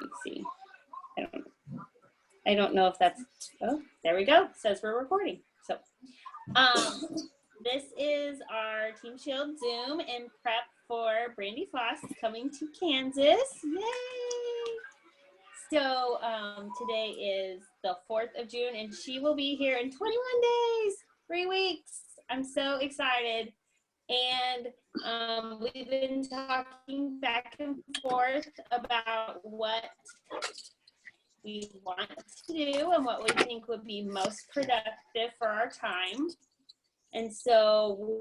let's see. I don't know if that's, oh, there we go. It says we're recording. So, this is our Team Shield Zoom in prep for Brandy Foss coming to Kansas. Yay! So, today is the 4th of June, and she will be here in 21 days, 3 weeks. I'm so excited. And we've been talking back and forth about what we want to do and what we think would be most productive for our time. And so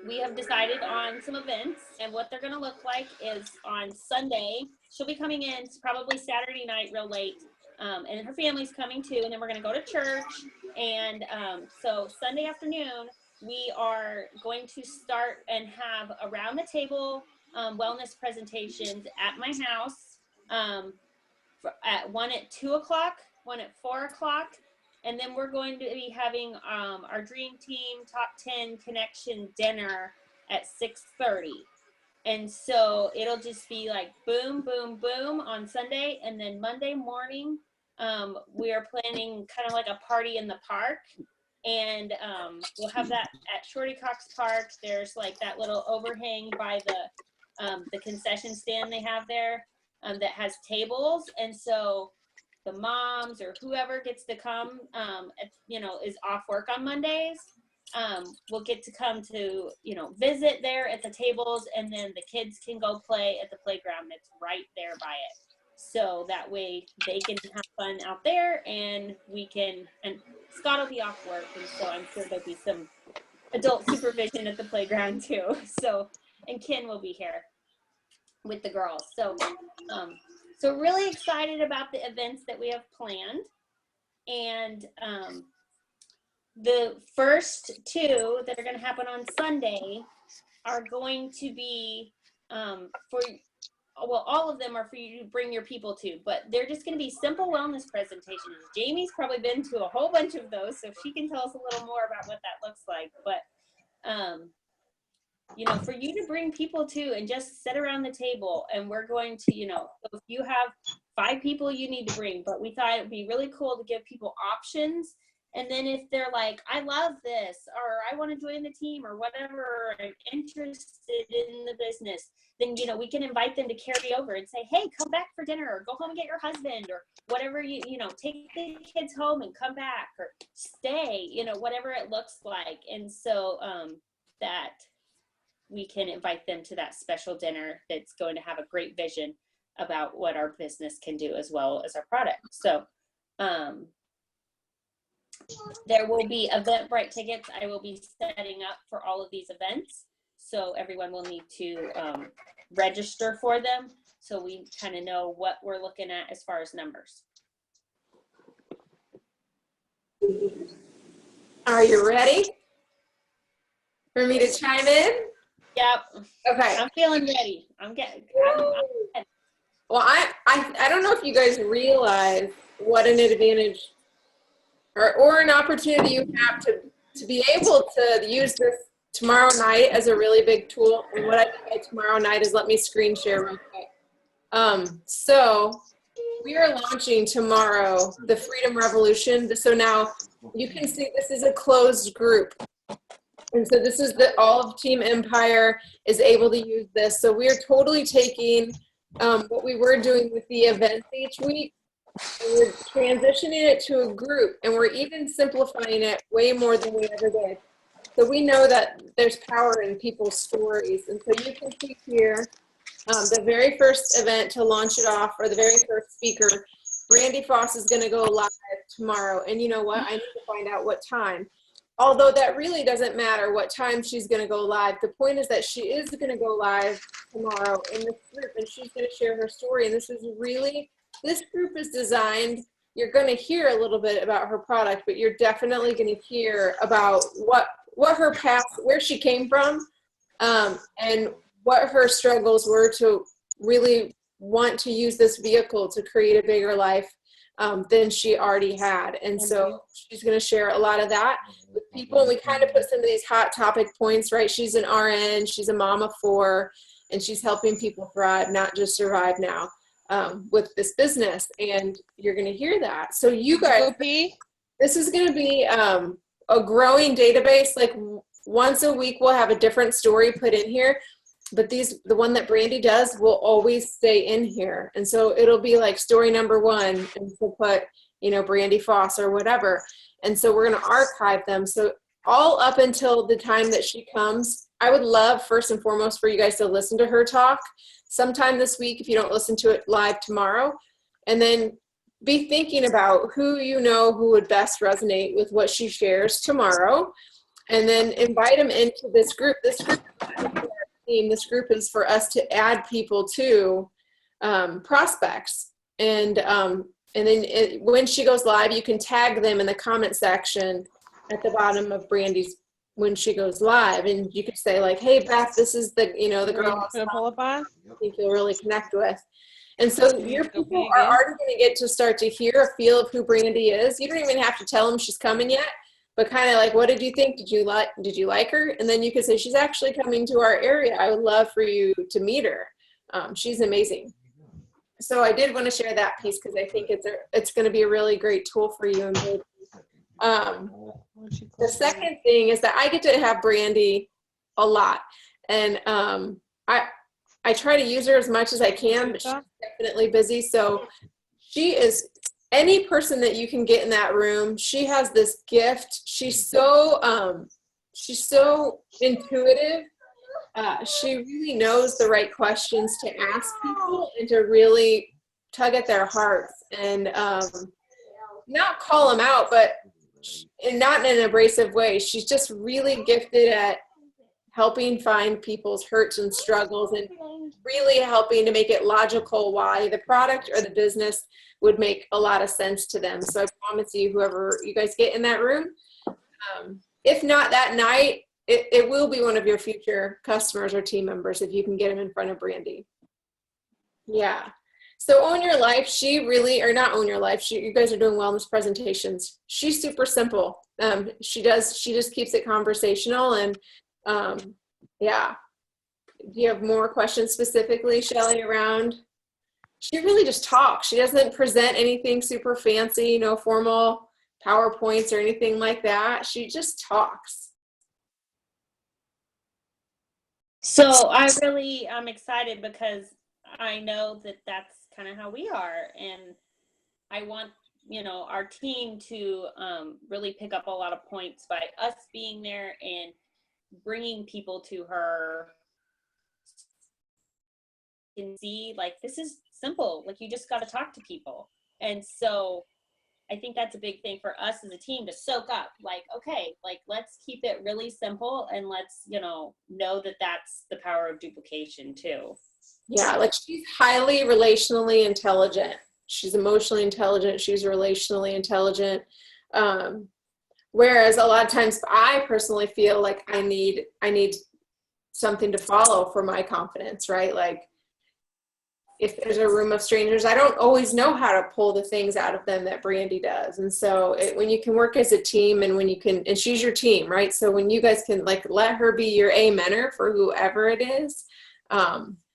we have decided on some events, and what they're going to look like is on Sunday. She'll be coming in probably Saturday night real late, and her family's coming too, and then we're going to go to church. And so Sunday afternoon, we are going to start and have around the table wellness presentations at my house, one at 2 o'clock, one at 4 o'clock. And then we're going to be having our Dream Team Top 10 Connection dinner at 6:30. And so it'll just be like boom, boom, boom on Sunday. And then Monday morning, we are planning kind of like a party in the park. And we'll have that at Shorty Cox Park. There's like that little overhang by the concession stand they have there that has tables. And so the moms or whoever gets to come, is off work on Mondays, will get to come to, visit there at the tables, and then the kids can go play at the playground that's right there by it. So that way they can have fun out there, and and Scott will be off work, and so I'm sure there'll be some adult supervision at the playground too. So, and Ken will be here with the girls. So really excited about the events that we have planned. And the first two that are going to happen on Sunday are going to be all of them are for you to bring your people to, but they're just going to be simple wellness presentations. Jamie's probably been to a whole bunch of those, so she can tell us a little more about what that looks like. But for you to bring people to and just sit around the table, and we're going to, if you have 5 people you need to bring, but we thought it would be really cool to give people options. And then if they're like, I love this, or I want to join the team, or whatever, or I'm interested in the business, then, we can invite them to carry over and say, hey, come back for dinner, or go home and get your husband, or whatever, take the kids home and come back, or stay, whatever it looks like. And so that we can invite them to that special dinner that's going to have a great vision about what our business can do as well as our product. So there will be Eventbrite tickets I will be setting up for all of these events. So everyone will need to register for them, so we kind of know what we're looking at as far as numbers. Are you ready for me to chime in? Yep. Okay. I'm feeling ready. I'm ready. Well, I don't know if you guys realize what an advantage or an opportunity you have to be able to use this tomorrow night as a really big tool. And what I mean by tomorrow night is, let me screen share real quick. So we are launching tomorrow the Freedom Revolution. So now you can see this is a closed group. And so this is all of Team Empire is able to use this. So we are totally taking what we were doing with the events each week, and we're transitioning it to a group, and we're even simplifying it way more than we ever did. So we know that there's power in people's stories. And so you can see here the very first event to launch it off, or the very first speaker, Brandy Foss is going to go live tomorrow. And you know what? I need to find out what time. Although that really doesn't matter what time she's going to go live. The point is that she is going to go live tomorrow in this group, and she's going to share her story. And this group is designed, you're going to hear a little bit about her product, but you're definitely going to hear about what her past, where she came from, and what her struggles were to really want to use this vehicle to create a bigger life than she already had. And so she's going to share a lot of that with people. And we kind of put some of these hot topic points, right? She's an RN, she's a mom of 4. and she's helping people thrive, not just survive now, with this business. And you're going to hear that. So you guys, this is going to be a growing database. Like once a week, we'll have a different story put in here. But the one that Brandy does will always stay in here. And so it'll be like story number 1, and we'll put, you know, Brandy Foss or whatever. And so we're going to archive them. So all up until the time that she comes, I would love first and foremost for you guys to listen to her talk sometime this week if you don't listen to it live tomorrow. And then be thinking about who you know who would best resonate with what she shares tomorrow. And then invite them into this group. This group is for us to add people to prospects. And then when she goes live, you can tag them in the comment section at the bottom of Brandy's when she goes live, and you could say like, "Hey Beth, this is the the girl I think you'll really connect with." And so your people are already going to get to start to hear a feel of who Brandy is. You don't even have to tell them she's coming yet, but kind of like, what did you think? Did you like her? And then you could say, she's actually coming to our area. I would love for you to meet her. She's amazing. So I did want to share that piece because I think it's going to be a really great tool for you. The second thing is that I get to have Brandy a lot, and I try to use her as much as I can, but she's definitely busy. So she is any person that you can get in that room. She has this gift. She's so intuitive. She really knows the right questions to ask people and to really tug at their hearts and not call them out, but not in an abrasive way. She's just really gifted at helping find people's hurts and struggles and really helping to make it logical why the product or the business would make a lot of sense to them. So I promise you, whoever you guys get in that room, if not that night, it will be one of your future customers or team members if you can get them in front of Brandy. Yeah. So Own Your Life, or not Own Your Life, you guys are doing wellness presentations. She's super simple. She just keeps it conversational, and yeah. Do you have more questions specifically, Shelly, around? She really just talks. She doesn't present anything super fancy, no formal PowerPoints or anything like that. She just talks. So I really am excited because I know that that's kind of how we are. And I want, our team to really pick up a lot of points by us being there and bringing people to her. Can see, like, this is simple. Like, you just got to talk to people. And so I think that's a big thing for us as a team to soak up. Like, okay, like, let's keep it really simple, and let's, know that that's the power of duplication too. Yeah, like, she's highly relationally intelligent. She's emotionally intelligent. She's relationally intelligent. Whereas a lot of times I personally feel like I need something to follow for my confidence, right? Like, if there's a room of strangers, I don't always know how to pull the things out of them that Brandy does. And so when you can work as a team, and when you can, and she's your team, right? So when you guys can, like, let her be your mentor for whoever it is,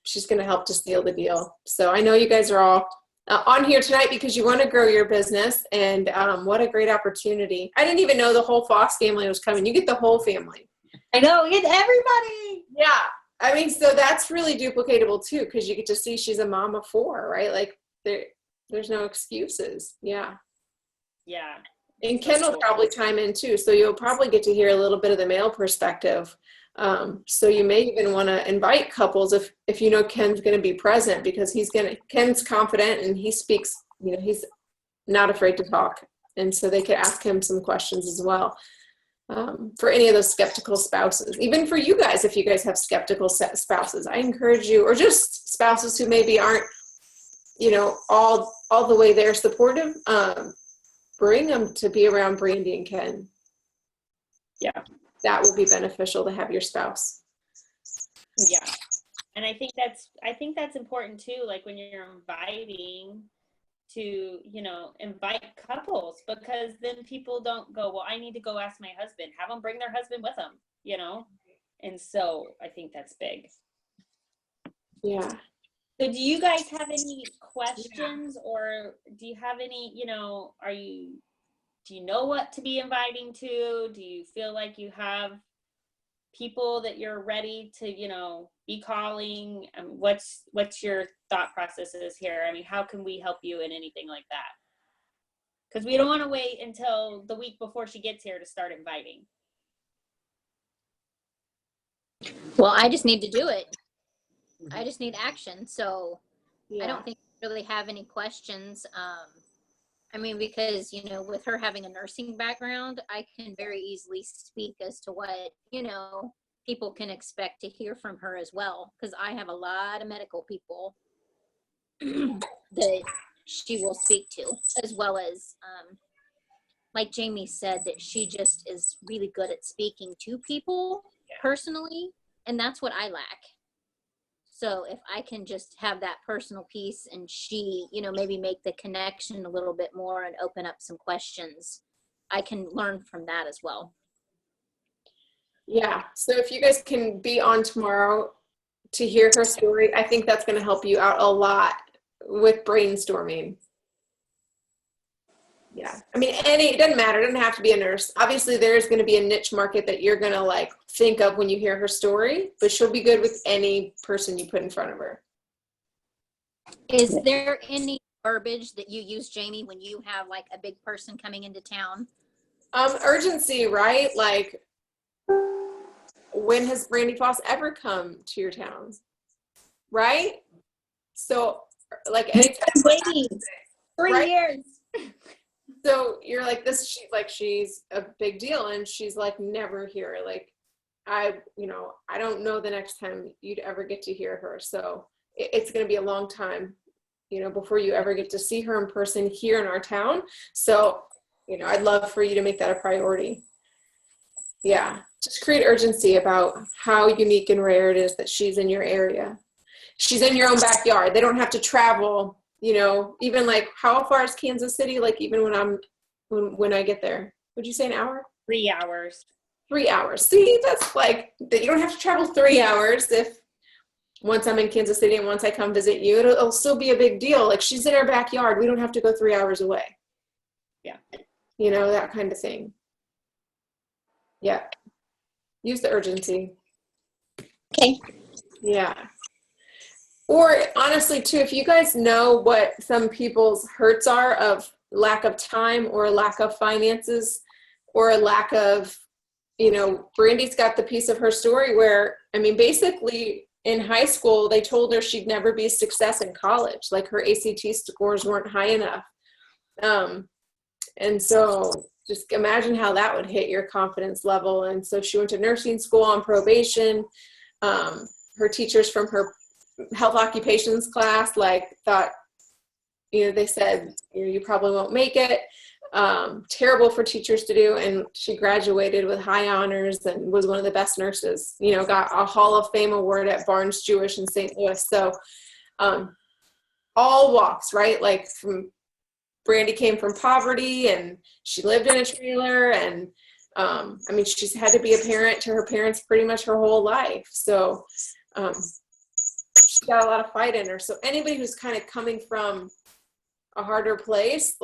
she's going to help to seal the deal. So I know you guys are all on here tonight because you want to grow your business, and what a great opportunity. I didn't even know the whole Foss family was coming. You get the whole family. I know, we get everybody. Yeah. I mean, so that's really duplicatable too, because you get to see she's a mom of 4, right? Like, there's no excuses. Yeah. Yeah. And Ken will probably chime in too, so you'll probably get to hear a little bit of the male perspective. So you may even want to invite couples if Ken's going to be present, because Ken's confident and he speaks. He's not afraid to talk, and so they could ask him some questions as well. For any of those skeptical spouses, even for you guys, if you guys have skeptical spouses, I encourage you, or just spouses who maybe aren't, all the way there supportive, bring them to be around Brandy and Ken. Yeah. That will be beneficial to have your spouse. Yeah. And I think that's important too. Like, when you're inviting to, invite couples, because then people don't go, well, I need to go ask my husband. Have them bring their husband with them, And so I think that's big. Yeah. So do you guys have any questions, or do you have any, do you know what to be inviting to? Do you feel like you have people that you're ready to, be calling? What's your thought processes here? I mean, how can we help you in anything like that? Because we don't want to wait until the week before she gets here to start inviting. Well, I just need to do it. I just need action. So Yeah. I don't think I really have any questions. I mean, because, with her having a nursing background, I can very easily speak as to what, people can expect to hear from her as well. Because I have a lot of medical people that she will speak to, as well as, like Jamie said, that she just is really good at speaking to people personally. And that's what I lack. So if I can just have that personal piece and she, maybe make the connection a little bit more and open up some questions, I can learn from that as well. Yeah. So if you guys can be on tomorrow to hear her story, I think that's going to help you out a lot with brainstorming. Yeah. I mean, it doesn't matter. It doesn't have to be a nurse. Obviously, there's going to be a niche market that you're going to think of when you hear her story, but she'll be good with any person you put in front of her. Is there any verbiage that you use, Jamie, when you have a big person coming into town? Urgency, right? Like, when has Brandy Foss ever come to your town? Right? So, anytime. Waiting 3 years. So you're like, she's a big deal, and she's never here. I don't know the next time you'd ever get to hear her. So it's going to be a long time, before you ever get to see her in person here in our town. So, I'd love for you to make that a priority. Yeah. Just create urgency about how unique and rare it is that she's in your area. She's in your own backyard. They don't have to travel, even how far is Kansas City? Even when I get there, would you say an hour? 3 hours. 3 hours. See, that's you don't have to travel 3 hours if once I'm in Kansas City and once I come visit you, it'll still be a big deal. She's in our backyard. We don't have to go 3 hours away. Yeah. That kind of thing. Yeah. Use the urgency. Okay. Yeah. Or honestly, too, if you guys know what some people's hurts are of lack of time or lack of finances or a lack of, Brandy's got the piece of her story where, basically in high school, they told her she'd never be a success in college. Her ACT scores weren't high enough. And so just imagine how that would hit your confidence level. And so she went to nursing school on probation. Her teachers from her health occupations class thought, they said, you probably won't make it. Terrible for teachers to do. And she graduated with high honors and was one of the best nurses, got a Hall of Fame award at Barnes Jewish in St. Louis. So all walks, right? From Brandy came from poverty and she lived in a trailer. And she's had to be a parent to her parents pretty much her whole life. So she's got a lot of fight in her. So anybody who's kind of coming from a harder place,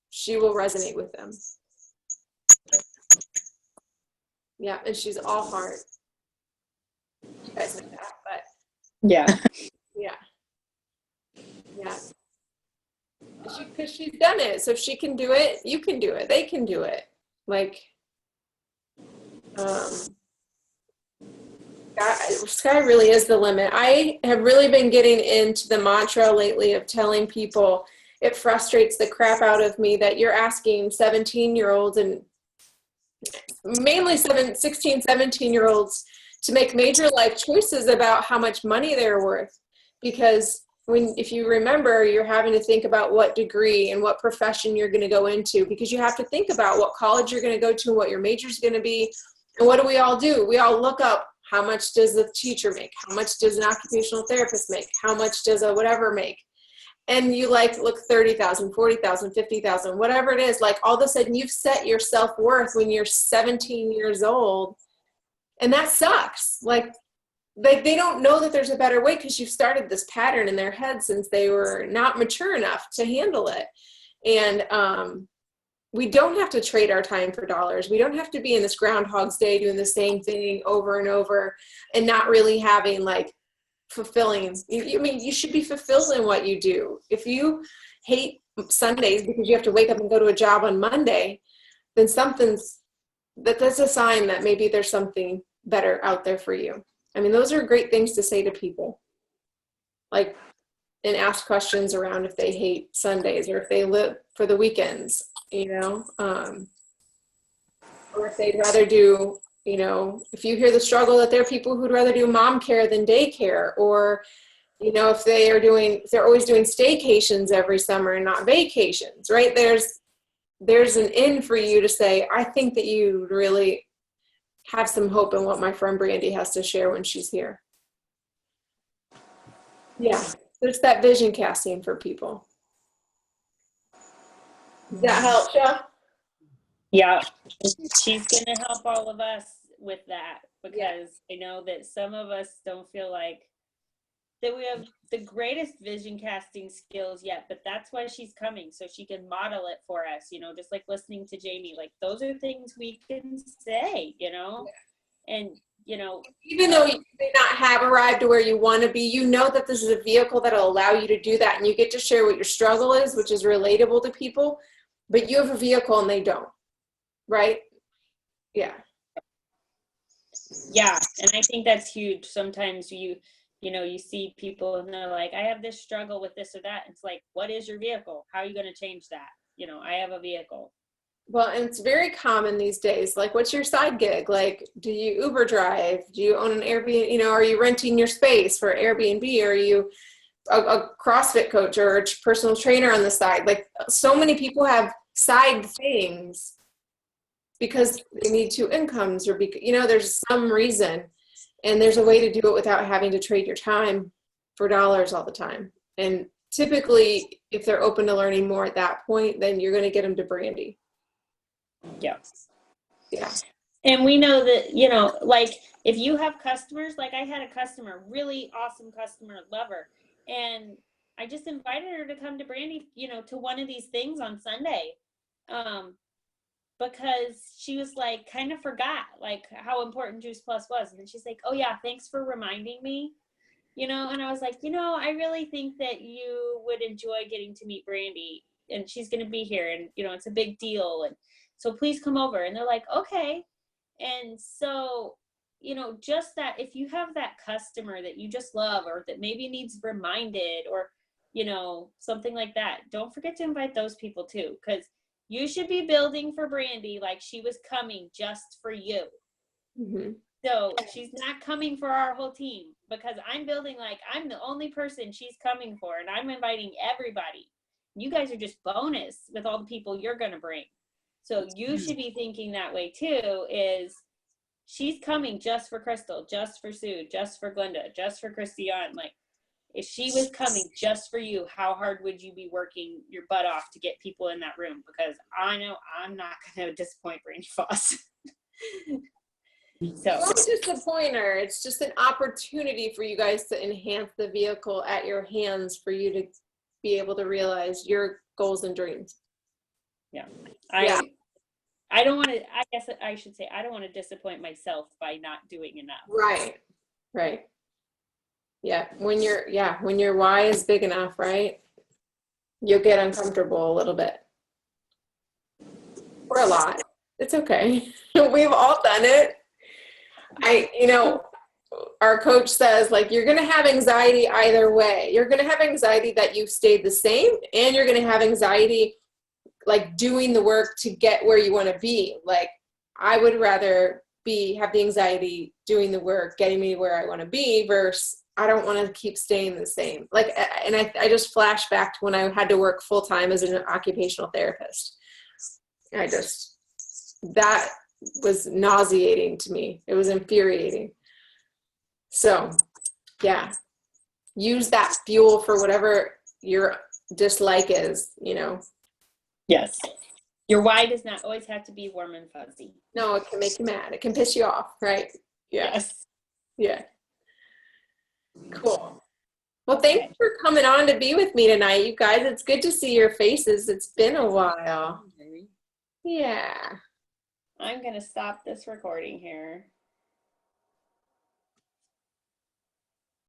she will resonate with them. Yeah, and she's all heart. You guys know that, but yeah. Because she's done it. So if she can do it, you can do it. They can do it. Sky really is the limit. I have really been getting into the mantra lately of telling people it frustrates the crap out of me that you're asking 17-year-olds and mainly 16, 17-year-olds to make major life choices about how much money they're worth. Because if you remember, you're having to think about what degree and what profession you're going to go into, because you have to think about what college you're going to go to, what your major is going to be. And what do? We all look up, how much does a teacher make? How much does an occupational therapist make? How much does a whatever make? And you look 30,000, 40,000, 50,000, whatever it is, all of a sudden you've set your self-worth when you're 17 years old. And that sucks. like they don't know that there's a better way because you've started this pattern in their head since they were not mature enough to handle it. And we don't have to trade our time for dollars. We don't have to be in this Groundhog's Day doing the same thing over and over and not really having like fulfilling. I mean, you should be fulfilled in what you do. If you hate Sundays because you have to wake up and go to a job on Monday, then that's a sign that maybe there's something better out there for you. I mean, those are great things to say to people, like, and ask questions around if they hate Sundays or if they live for the weekends, or if they'd rather do, if you hear the struggle that there are people who'd rather do mom care than daycare, or, if they're always doing staycations every summer and not vacations, right? There's an in for you to say, I think that you really have some hope in what my friend Brandy has to share when she's here. Yeah, there's that vision casting for people. Does that help, Jeff? Yeah, she's going to help all of us with that, because I know that some of us don't feel like that we have the greatest vision casting skills yet, but that's why she's coming, so she can model it for us, just like listening to Jamie. Like, those are things we can say, and even though you may not have arrived to where you want to be, that this is a vehicle that'll allow you to do that, and you get to share what your struggle is, which is relatable to people, but you have a vehicle and they don't, right? Yeah, and I think that's huge. Sometimes you see people and they're like, I have this struggle with this or that. It's like, what is your vehicle? How are you going to change that? I have a vehicle. Well, and it's very common these days. Like, what's your side gig? Like, do you Uber drive? Do you own an Airbnb? Are you renting your space for Airbnb? Or are you a CrossFit coach or a personal trainer on the side? Like, so many people have side things because they need two incomes, or because, there's some reason. And there's a way to do it without having to trade your time for dollars all the time. And typically, if they're open to learning more at that point, then you're going to get them to Brandy. Yeah. Yeah. And we know that, like, if you have customers, like I had a customer, really awesome customer, lover, and I just invited her to come to Brandy, to one of these things on Sunday. Because she was like, kind of forgot like how important Juice Plus was. And then she's like, oh yeah, thanks for reminding me, and I was like, I really think that you would enjoy getting to meet Brandy, and she's going to be here, and, it's a big deal. And so please come over. And they're like, okay. And so, just that, if you have that customer that you just love, or that maybe needs reminded, or, something like that, don't forget to invite those people too. Because you should be building for Brandy like she was coming just for you. Mm-hmm. So she's not coming for our whole team, because I'm building like I'm the only person she's coming for, and I'm inviting everybody. You guys are just bonus with all the people you're going to bring. So you should be thinking that way too, is she's coming just for Crystal, just for Sue, just for Glenda, just for Christiane. Like, if she was coming just for you, how hard would you be working your butt off to get people in that room? Because I know I'm not going to disappoint Brandy Foss. So don't disappoint her. It's just an opportunity for you guys to enhance the vehicle at your hands for you to be able to realize your goals and dreams. Yeah. I don't want to, I guess I should say, I don't want to disappoint myself by not doing enough. Right. Yeah. When your why is big enough, right? You'll get uncomfortable a little bit. Or a lot. It's okay. We've all done it. Our coach says, like, you're going to have anxiety either way. You're going to have anxiety that you've stayed the same, and you're going to have anxiety like doing the work to get where you want to be. Like, I would rather have the anxiety doing the work, getting me where I want to be, versus I don't want to keep staying the same. Like, and I just flashed back to when I had to work full time as an occupational therapist. That was nauseating to me. It was infuriating. So, yeah, use that fuel for whatever your dislike is, Yes. Your why does not always have to be warm and fuzzy. No, it can make you mad. It can piss you off, right? Yeah. Yes. Yeah. Cool. Well, thanks for coming on to be with me tonight, you guys. It's good to see your faces. It's been a while. Yeah. I'm going to stop this recording here.